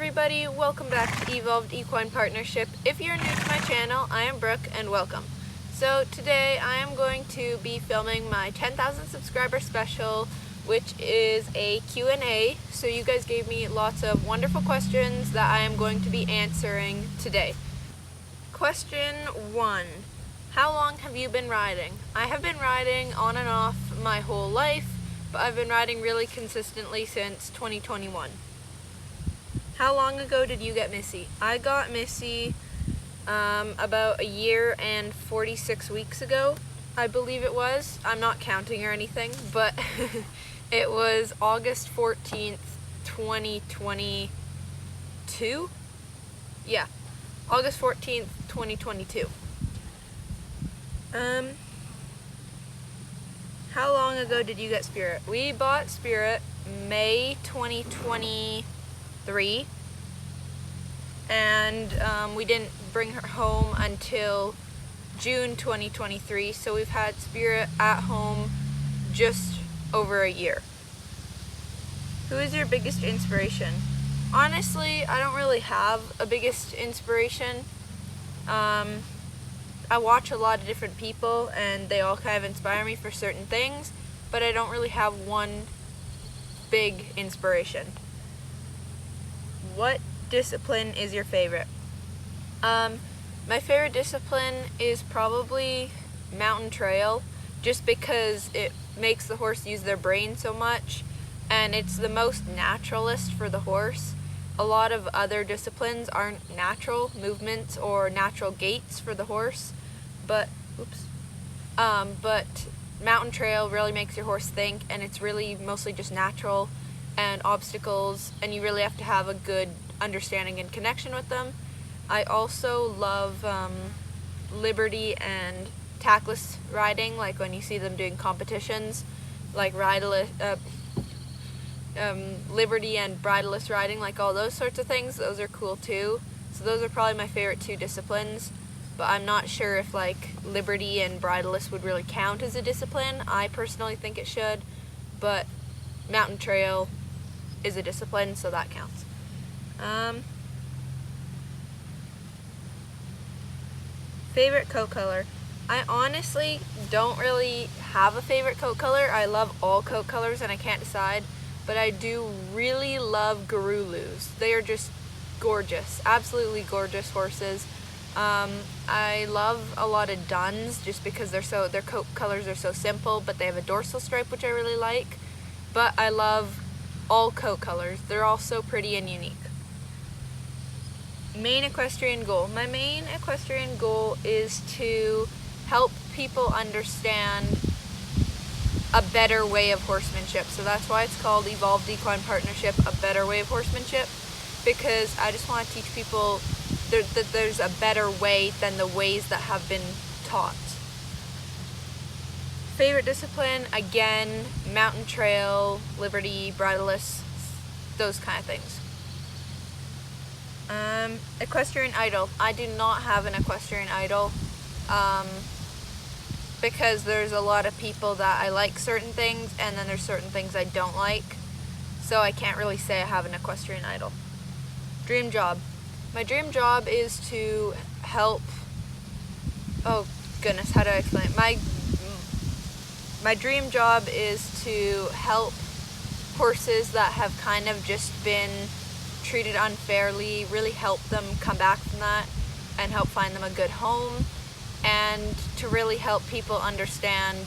everybody, welcome back to Evolved Equine Partnership. If you're new to my channel, I am Brooke and welcome. So today I am going to be filming my 10,000 subscriber special, which is a Q&A. So you guys gave me lots of wonderful questions that I am going to be answering today. Question 1. How long have you been riding? I have been riding on and off my whole life, but I've been riding really consistently since 2021. How long ago did you get Missy? I got Missy about a year and 46 weeks ago, I believe it was. I'm not counting or anything, but it was August 14th, 2022? Yeah, August 14th, 2022. How long ago did you get Spirit? We bought Spirit May 2023, and we didn't bring her home until June 2023, so we've had Spirit at home just over a year. Who is your biggest inspiration? Honestly, I don't really have a biggest inspiration. I watch a lot of different people and they all kind of inspire me for certain things, but I don't really have one big inspiration. What discipline is your favorite? My favorite discipline is probably mountain trail, just because it makes the horse use their brain so much, and it's the most naturalist for the horse. A lot of other disciplines aren't natural movements or natural gaits for the horse, but mountain trail really makes your horse think, and it's really mostly just natural and obstacles, and you really have to have a good understanding and connection with them. I also love liberty and tackless riding, like when you see them doing competitions, like liberty and bridleless riding, like all those sorts of things. Those are cool too. So those are probably my favorite two disciplines, but I'm not sure if like liberty and bridleless would really count as a discipline. I personally think it should, but mountain trail is a discipline, so that counts. Favorite coat color? I honestly don't really have a favorite coat color. I love all coat colors and I can't decide, but I do really love Garulus. They are just gorgeous, absolutely gorgeous horses. I love a lot of Duns just because their coat colors are so simple, but they have a dorsal stripe which I really like. But I love all coat colors. They're all so pretty and unique. Main equestrian goal. My main equestrian goal is to help people understand a better way of horsemanship. So that's why it's called Evolved Equine Partnership, a better way of horsemanship, because I just want to teach people that there's a better way than the ways that have been taught. Favorite discipline? Again, mountain trail, liberty, bridleless, those kind of things. Equestrian idol. I do not have an equestrian idol, because there's a lot of people that I like certain things, and then there's certain things I don't like, so I can't really say I have an equestrian idol. Dream job. My dream job is to help, oh goodness, how do I explain it? My dream job is to help horses that have kind of just been treated unfairly, really help them come back from that and help find them a good home, and to really help people understand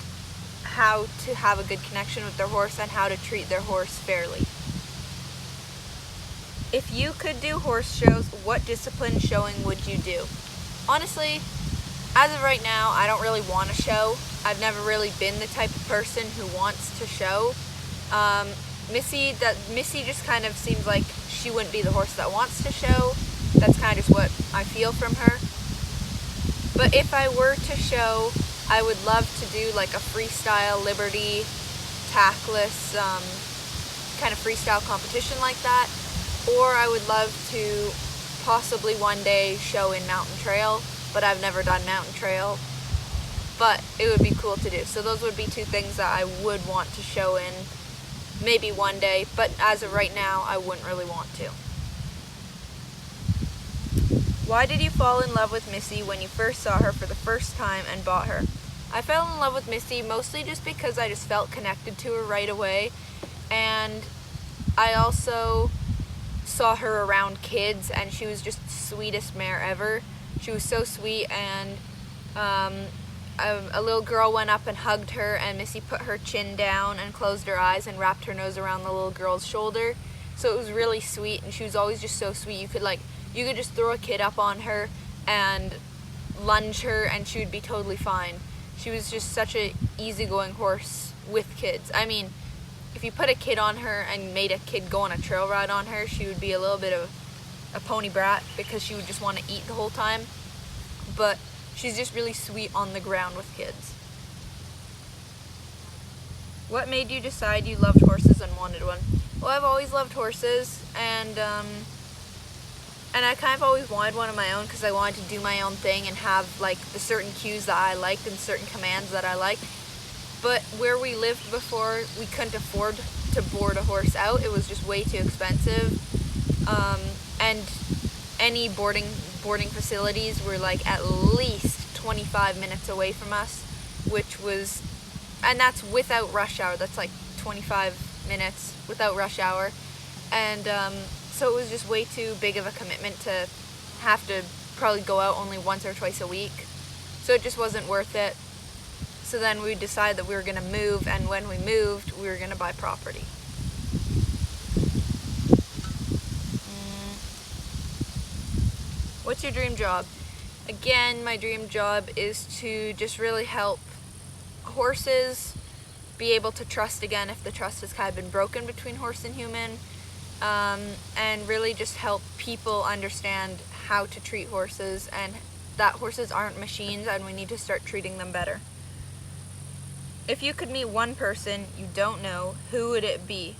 how to have a good connection with their horse and how to treat their horse fairly. If you could do horse shows, what discipline showing would you do? Honestly, as of right now, I don't really want to show. I've never really been the type of person who wants to show. Missy just kind of seems like she wouldn't be the horse that wants to show. That's kind of just what I feel from her. But if I were to show, I would love to do like a freestyle liberty, tackless, kind of freestyle competition like that. Or I would love to possibly one day show in mountain trail, but I've never done mountain trail. But it would be cool to do. So those would be two things that I would want to show in maybe one day, but as of right now, I wouldn't really want to. Why did you fall in love with Missy when you first saw her for the first time and bought her? I fell in love with Missy mostly just because I just felt connected to her right away, and I also saw her around kids, and she was just the sweetest mare ever. She was so sweet, and a little girl went up and hugged her, and Missy put her chin down and closed her eyes and wrapped her nose around the little girl's shoulder. So it was really sweet, and she was always just so sweet. You could just throw a kid up on her and lunge her, and she would be totally fine. She was just such an easygoing horse with kids. I mean, if you put a kid on her and made a kid go on a trail ride on her, she would be a little bit of a pony brat because she would just want to eat the whole time. But she's just really sweet on the ground with kids. What made you decide you loved horses and wanted one? Well, I've always loved horses, and I kind of always wanted one of my own because I wanted to do my own thing and have like the certain cues that I liked and certain commands that I liked. But where we lived before, we couldn't afford to board a horse out. It was just way too expensive. And any boarding facilities were like at least 25 minutes away from us, and that's without rush hour. That's like 25 minutes without rush hour. And so it was just way too big of a commitment to have to probably go out only once or twice a week. So it just wasn't worth it. So then we decided that we were going to move, and when we moved, we were going to buy property. What's your dream job? Again, my dream job is to just really help horses be able to trust again if the trust has kind of been broken between horse and human, and really just help people understand how to treat horses and that horses aren't machines and we need to start treating them better. If you could meet one person you don't know, who would it be?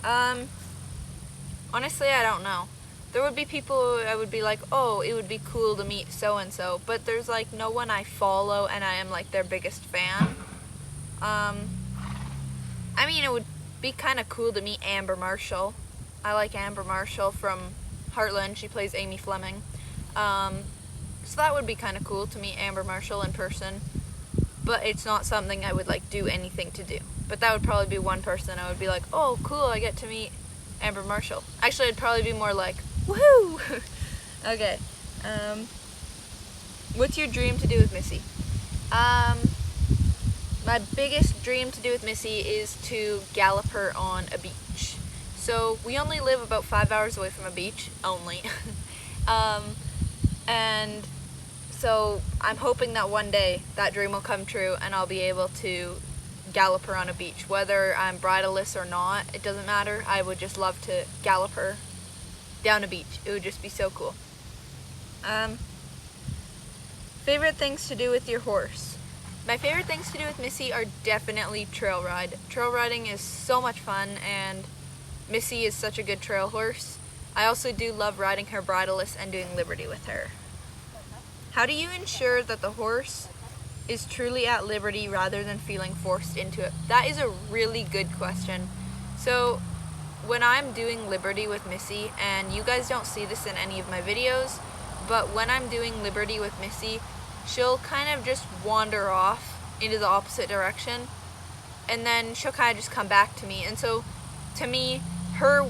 Honestly, I don't know. There would be people I would be like, oh, it would be cool to meet so-and-so, but there's like no one I follow and I am like their biggest fan. I mean, it would be kind of cool to meet Amber Marshall. I like Amber Marshall from Heartland. She plays Amy Fleming. So that would be kind of cool to meet Amber Marshall in person, but it's not something I would like do anything to do. But that would probably be one person I would be like, oh, cool, I get to meet Amber Marshall. Actually, it'd probably be more like, woohoo! Okay. What's your dream to do with Missy? My biggest dream to do with Missy is to gallop her on a beach. So we only live about 5 hours away from a beach, only. And so I'm hoping that one day that dream will come true and I'll be able to gallop her on a beach. Whether I'm bridleless or not, it doesn't matter. I would just love to gallop her down a beach. It would just be so cool. Favorite things to do with your horse? My favorite things to do with Missy are definitely trail ride. Trail riding is so much fun, and Missy is such a good trail horse. I also do love riding her bridleless and doing liberty with her. How do you ensure that the horse is truly at liberty rather than feeling forced into it? That is a really good question. So when I'm doing liberty with Missy, and you guys don't see this in any of my videos, but when I'm doing liberty with Missy, she'll kind of just wander off into the opposite direction, and then she'll kind of just come back to me. And so to me, her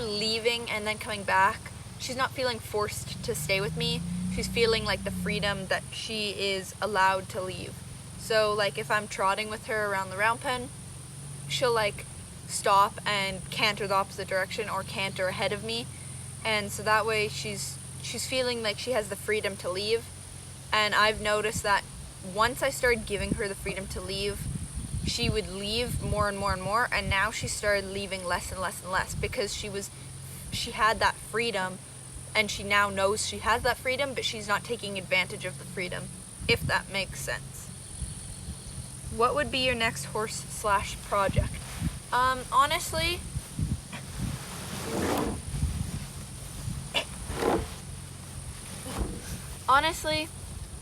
leaving and then coming back, she's not feeling forced to stay with me. She's feeling like the freedom that she is allowed to leave. So like if I'm trotting with her around the round pen, she'll like stop and canter the opposite direction or canter ahead of me. And so that way she's feeling like she has the freedom to leave. And I've noticed that once I started giving her the freedom to leave, she would leave more and more and more, and now she started leaving less and less and less because she had that freedom, and she now knows she has that freedom, but she's not taking advantage of the freedom, if that makes sense. What would be your next horse/project? Honestly,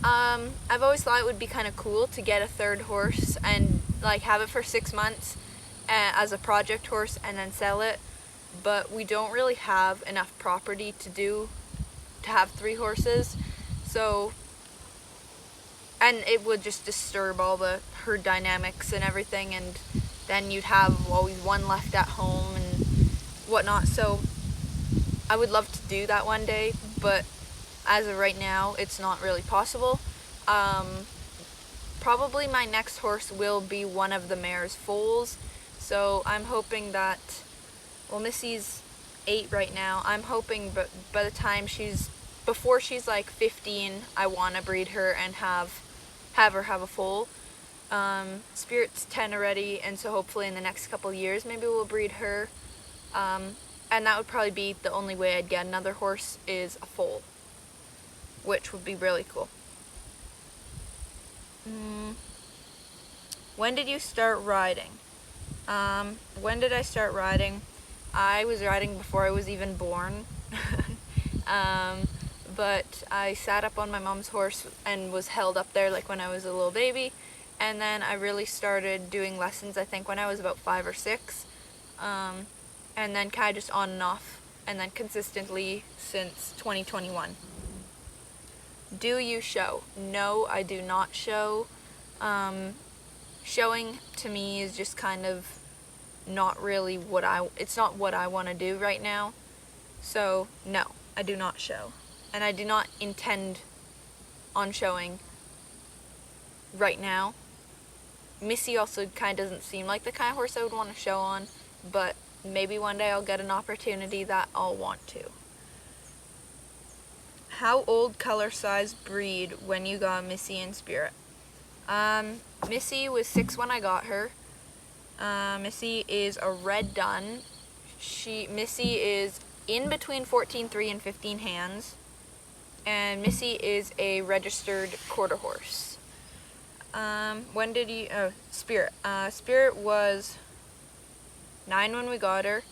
I've always thought it would be kind of cool to get a third horse and like have it for 6 months as a project horse and then sell it, but we don't really have enough property to to have 3 horses. So, and it would just disturb all the herd dynamics and everything, and then you'd have always one left at home and whatnot. So I would love to do that one day, but as of right now, it's not really possible. Probably my next horse will be one of the mare's foals. So I'm hoping that, well, Missy's 8 right now. I'm hoping by the time before she's like 15, I want to breed her and have her have a foal. Spirit's 10 already, and so hopefully in the next couple years, maybe we'll breed her. And that would probably be the only way I'd get another horse, is a foal, which would be really cool. When did you start riding? When did I start riding? I was riding before I was even born. But I sat up on my mom's horse and was held up there like when I was a little baby. And then I really started doing lessons, I think, when I was about 5 or 6. And then kind of just on and off, and then consistently since 2021. Do you show? No, I do not show. Showing to me is just kind of not really it's not what I want to do right now. So no, I do not show. And I do not intend on showing right now. Missy also kind of doesn't seem like the kind of horse I would want to show on, but maybe one day I'll get an opportunity that I'll want to. How old, color, size, breed when you got Missy and Spirit? Missy was 6 when I got her. Missy is a red dun. Missy is in between 14.3 and 15 hands. And Missy is a registered quarter horse. When did you... Oh, Spirit. Spirit was 9 when we got her.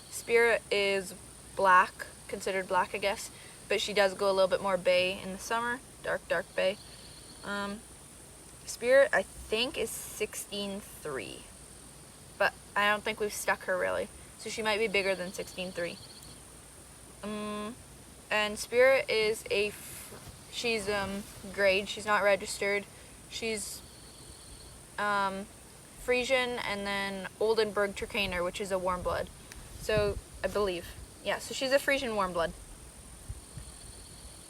Spirit is black, considered black, I guess. But she does go a little bit more bay in the summer. Dark bay. Spirit, I think, is 16.3. But I don't think we've stuck her, really. So she might be bigger than 16.3. And Spirit is she's grade. She's not registered. She's Frisian and then Oldenburg Trakehner, which is a warm blood. So, I believe. Yeah, so she's a Frisian warm blood.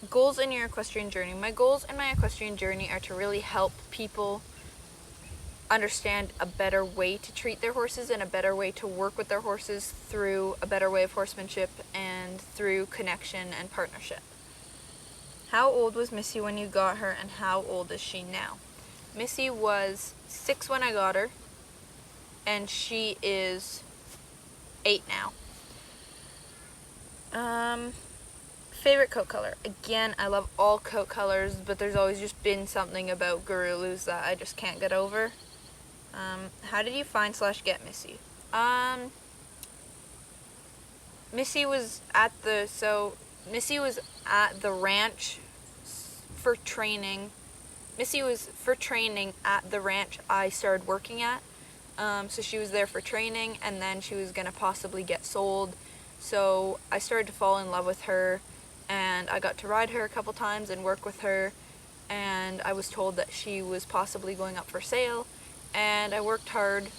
Goals in your equestrian journey. My goals in my equestrian journey are to really help people understand a better way to treat their horses and a better way to work with their horses through a better way of horsemanship and through connection and partnership. How old was Missy when you got her, and how old is she now? Missy was 6 when I got her, and she is 8 now. Favorite coat color. Again, I love all coat colors, but there's always just been something about Gurulus that I just can't get over. How did you find/get Missy? Missy was at the ranch for training. Missy was for training at the ranch I started working at. So she was there for training, and then she was going to possibly get sold. So I started to fall in love with her, and I got to ride her a couple times and work with her, and I was told that she was possibly going up for sale, and I worked hard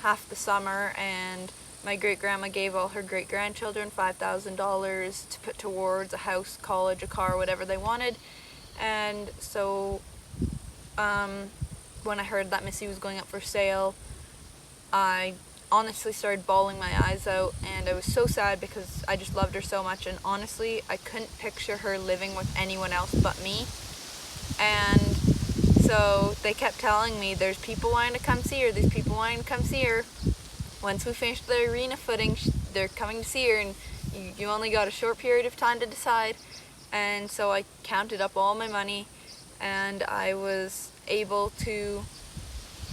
half the summer, and my great-grandma gave all her great-grandchildren $5,000 to put towards a house, college, a car, whatever they wanted. And so when I heard that Missy was going up for sale, I honestly started bawling my eyes out, and I was so sad because I just loved her so much, and honestly I couldn't picture her living with anyone else but me. And so they kept telling me, there's people wanting to come see her, there's people wanting to come see her. Once we finish the arena footing, they're coming to see her, and you only got a short period of time to decide. And so I counted up all my money, and I was able to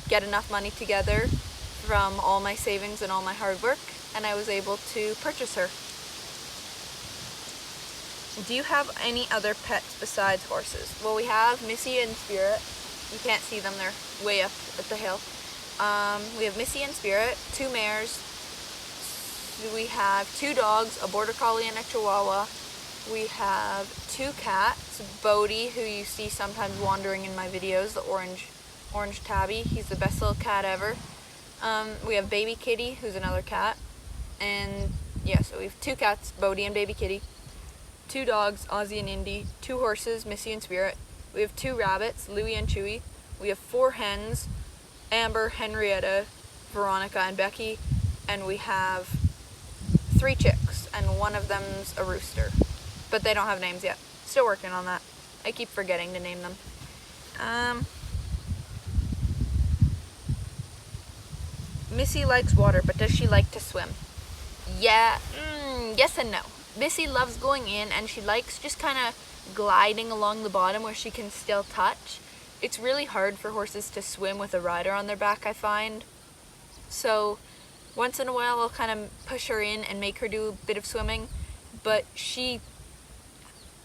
get enough money together from all my savings and all my hard work, and I was able to purchase her. Do you have any other pets besides horses? Well, we have Missy and Spirit. You can't see them, they're way up at the hill. We have Missy and Spirit, 2 mares. We have 2 dogs, a border collie and a chihuahua. We have 2 cats, Bodie, who you see sometimes wandering in my videos, the orange tabby. He's the best little cat ever. We have Baby Kitty, who's another cat. And yeah, so we have 2 cats, Bodie and Baby Kitty. 2 dogs, Ozzy and Indy. 2 horses, Missy and Spirit. We have 2 rabbits, Louie and Chewy. We have 4 hens, Amber, Henrietta, Veronica, and Becky. And we have 3 chicks, and one of them's a rooster. But they don't have names yet. Still working on that. I keep forgetting to name them. Missy likes water, but does she like to swim? Yeah, yes and no. Missy loves going in, and she likes just kind of gliding along the bottom where she can still touch. It's really hard for horses to swim with a rider on their back, I find. So once in a while I'll kind of push her in and make her do a bit of swimming, but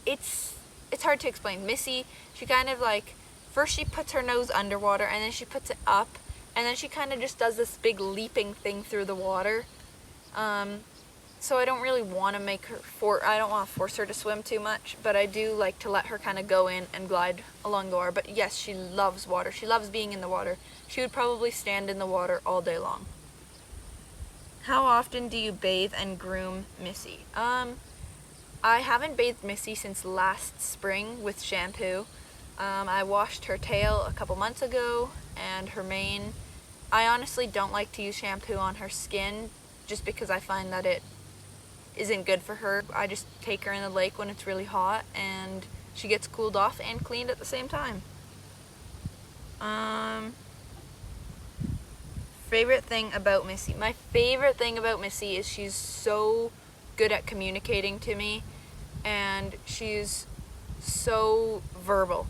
it's hard to explain. Missy, she kind of like, first she puts her nose underwater and then she puts it up, and then she kind of just does this big leaping thing through the water. So I don't really want to I don't want to force her to swim too much, but I do like to let her kind of go in and glide along the water. But yes, she loves water. She loves being in the water. She would probably stand in the water all day long. How often do you bathe and groom Missy? I haven't bathed Missy since last spring with shampoo. I washed her tail a couple months ago and her mane. I honestly don't like to use shampoo on her skin just because I find that it isn't good for her. I just take her in the lake when it's really hot and she gets cooled off and cleaned at the same time. Favorite thing about Missy? My favorite thing about Missy is she's so good at communicating to me, and she's so verbal.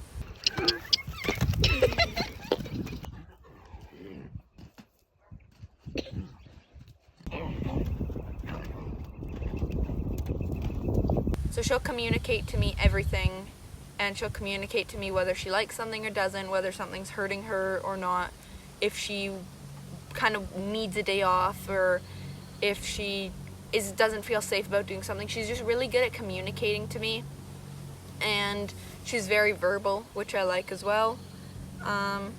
So she'll communicate to me everything, and she'll communicate to me whether she likes something or doesn't, whether something's hurting her or not, if she kind of needs a day off, or if she doesn't feel safe about doing something. She's just really good at communicating to me, and she's very verbal, which I like as well. So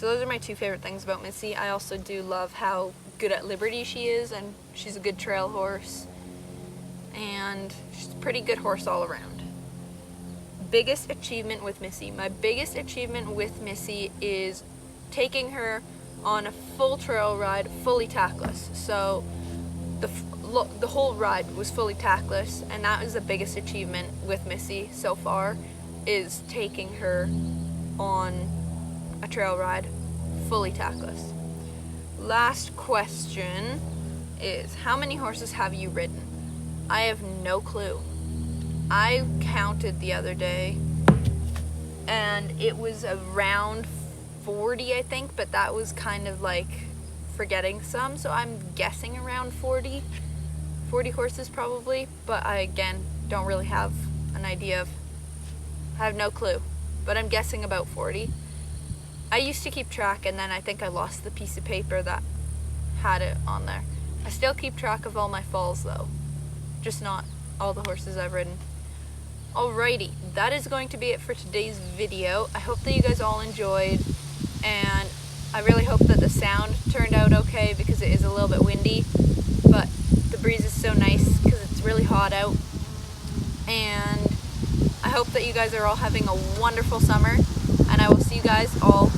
those are my 2 favorite things about Missy. I also do love how good at liberty she is, and she's a good trail horse, and she's a pretty good horse all around. Biggest achievement with Missy. My biggest achievement with Missy is taking her on a full trail ride, fully tackless. So the whole ride was fully tackless, and that is the biggest achievement with Missy so far, is taking her on a trail ride fully tackless. Last question is, how many horses have you ridden? I have no clue. I counted the other day and it was around 40, I think, but that was kind of like forgetting some, so I'm guessing around 40 horses probably, but I again don't really have an idea of, I have no clue, but I'm guessing about 40. I used to keep track, and then I think I lost the piece of paper that had it on there. I still keep track of all my falls though, just not all the horses I've ridden. Alrighty, that is going to be it for today's video. I hope that you guys all enjoyed, and I really hope that the sound turned out okay, because it is a little bit windy, but the breeze is so nice because it's really hot out. And I hope that you guys are all having a wonderful summer, and I will see you guys all